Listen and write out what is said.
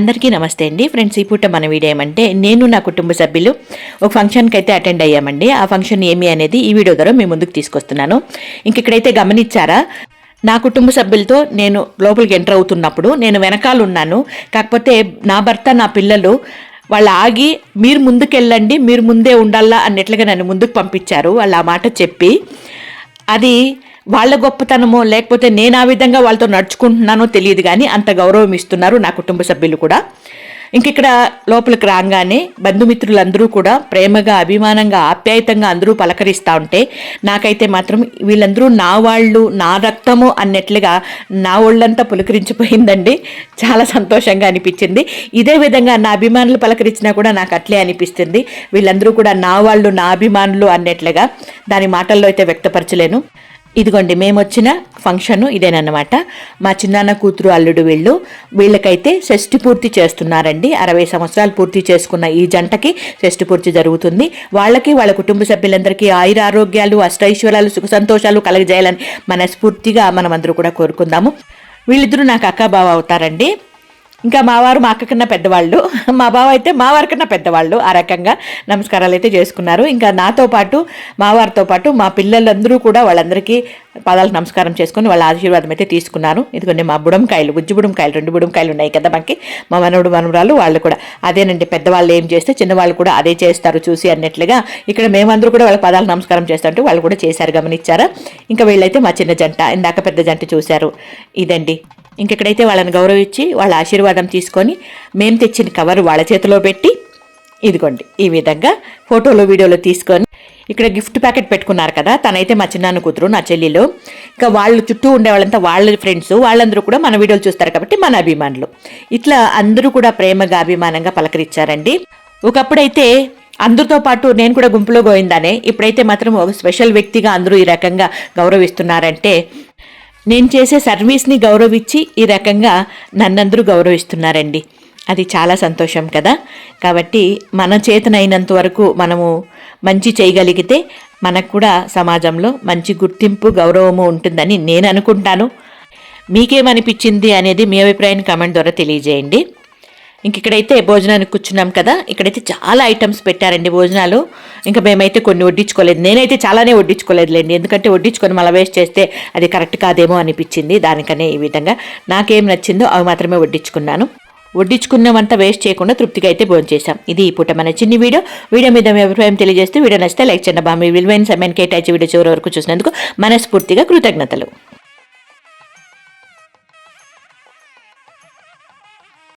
అందరికీ నమస్తే అండి ఫ్రెండ్స్. ఈ పూట మన వీడియో ఏమంటే నేను నా కుటుంబ సభ్యులు ఒక ఫంక్షన్కి అయితే అటెండ్ అయ్యామండి. ఆ ఫంక్షన్ ఏమి అనేది ఈ వీడియో ద్వారా మీ ముందుకు తీసుకొస్తున్నాను. ఇక్కడైతే గమనించారా, నా కుటుంబ సభ్యులతో నేను లోపలికి ఎంటర్ అవుతున్నప్పుడు నేను వెనకాల ఉన్నాను. కాకపోతే నా భర్త నా పిల్లలు వాళ్ళు ఆగి మీరు ముందుకెళ్ళండి, మీరు ముందే ఉండాలా అన్నట్లుగా నన్ను ముందుకు పంపించారు. వాళ్ళు ఆ మాట చెప్పి, అది వాళ్ళ గొప్పతనమో లేకపోతే నేను ఆ విధంగా వాళ్ళతో నడుచుకుంటున్నానో తెలియదు, కానీ అంత గౌరవం ఇస్తున్నారు నా కుటుంబ సభ్యులు కూడా. ఇక్కడ లోపలికి రాగానే బంధుమిత్రులందరూ కూడా ప్రేమగా అభిమానంగా ఆప్యాయతంగా అందరూ పలకరిస్తూ ఉంటే నాకైతే మాత్రం వీళ్ళందరూ నా వాళ్ళు నా రక్తము అన్నట్లుగా నా ఒళ్ళంతా పులకరించిపోయిందండి. చాలా సంతోషంగా అనిపించింది. ఇదే విధంగా నా అభిమానులు పలకరించినా కూడా నాకు అట్లే అనిపిస్తుంది. వీళ్ళందరూ కూడా నా వాళ్ళు నా అభిమానులు అన్నట్లుగా దాని మాటల్లో అయితే వ్యక్తపరచలేను. ఇదిగోండి మేము వచ్చిన ఫంక్షను ఇదేనమాట. మా చిన్నాన్న కూతురు అల్లుడు వీళ్ళకైతే షష్ఠి పూర్తి చేస్తున్నారండి. 60 సంవత్సరాలు పూర్తి చేసుకున్న ఈ జంటకి షష్ఠి పూర్తి జరుగుతుంది. వాళ్ళకి వాళ్ళ కుటుంబ సభ్యులందరికీ ఆయుర ఆరోగ్యాలు అష్టైశ్వర్యాలు సుఖ సంతోషాలు కలగజేయాలని మనస్ఫూర్తిగా మనమందరూ కూడా కోరుకుందాము. వీళ్ళిద్దరూ నాకు అక్క బావ అవుతారండి. ఇంకా మావారు మా అక్క కన్నా పెద్దవాళ్ళు, మా బావ అయితే మా వారి కన్నా పెద్దవాళ్ళు. ఆ రకంగా నమస్కారాలు అయితే చేసుకున్నారు. ఇంకా నాతో పాటు మావారితో పాటు మా పిల్లలందరూ కూడా వాళ్ళందరికీ పాదాలకు నమస్కారం చేసుకొని వాళ్ళ ఆశీర్వాదం అయితే తీసుకున్నారు. ఇదిగోండి మా బుడంకాయలు, గుజ్జు బుడంకాయలు 2 బుడంకాయలు ఉన్నాయి కదా మనకి. మా మనవడు మనవరాలు వాళ్ళు కూడా అదేనండి. పెద్దవాళ్ళు ఏం చేస్తే చిన్నవాళ్ళు కూడా అదే చేస్తారు చూసి అన్నట్లుగా ఇక్కడ మేమందరూ కూడా వాళ్ళ పాదాలకు నమస్కారం చేస్తుంటే వాళ్ళు కూడా చేశారు. గమనించారా? ఇంకా వీళ్ళైతే మా చిన్న జంట, ఇందాక పెద్ద జంట చూశారు. ఇదండి. ఇక్కడైతే వాళ్ళని గౌరవించి వాళ్ళ ఆశీర్వాదం తీసుకొని మేము తెచ్చిన కవర్ వాళ్ళ చేతిలో పెట్టి ఇదిగోండి ఈ విధంగా ఫోటోలు వీడియోలు తీసుకొని ఇక్కడ గిఫ్ట్ ప్యాకెట్ పెట్టుకున్నారు కదా. తనైతే మా చిన్నాన్న కూతురు, నా చెల్లెలు. ఇంకా వాళ్ళు చుట్టూ ఉండే వాళ్ళంతా వాళ్ళ ఫ్రెండ్స్, వాళ్ళందరూ కూడా మన వీడియోలు చూస్తారు కాబట్టి మన అభిమానులు. ఇట్లా అందరూ కూడా ప్రేమగా అభిమానంగా పలకరించారండి. ఒకప్పుడైతే అందరితో పాటు నేను కూడా గుంపులో గోయిందానే. ఇప్పుడైతే మాత్రం ఒక స్పెషల్ వ్యక్తిగా అందరూ ఈ రకంగా గౌరవిస్తున్నారంటే నేను చేసే సర్వీస్ని గౌరవించి ఈ రకంగా నన్నందరూ గౌరవిస్తున్నారండి. అది చాలా సంతోషం కదా. కాబట్టి మన చేతనైనంత వరకు మనము మంచి చేయగలిగితే మనకు కూడా సమాజంలో మంచి గుర్తింపు గౌరవము ఉంటుందని నేను అనుకుంటాను. మీకేమనిపించింది అనేది మీ అభిప్రాయాన్ని కామెంట్ ద్వారా తెలియజేయండి. ఇక్కడైతే భోజనానికి కూర్చున్నాం కదా. ఇక్కడైతే చాలా ఐటమ్స్ పెట్టారండి భోజనాలు. ఇంకా మేమైతే కొన్ని వడ్డించుకోలేదు. నేనైతే చాలానే వడ్డించుకోలేదులేండి, ఎందుకంటే వడ్డించుకొని మళ్ళీ వేస్ట్ చేస్తే అది కరెక్ట్ కాదేమో అనిపించింది. దానికనే ఈ విధంగా నాకేం నచ్చిందో అవి మాత్రమే వడ్డించుకున్నాను. వడ్డించుకున్నవంతా వేస్ట్ చేయకుండా తృప్తిగా అయితే భోంచేసాం. ఇది ఈ పూట మన చిన్ని వీడియో మీద మీ అభిప్రాయం తెలియజేస్తే వీడియో నచ్చితే లైక్ చేయండి. మీ విలువైన సమయాన్ని కేటాయించి వీడియో చివరి వరకు చూసినందుకు మనస్ఫూర్తిగా కృతజ్ఞతలు.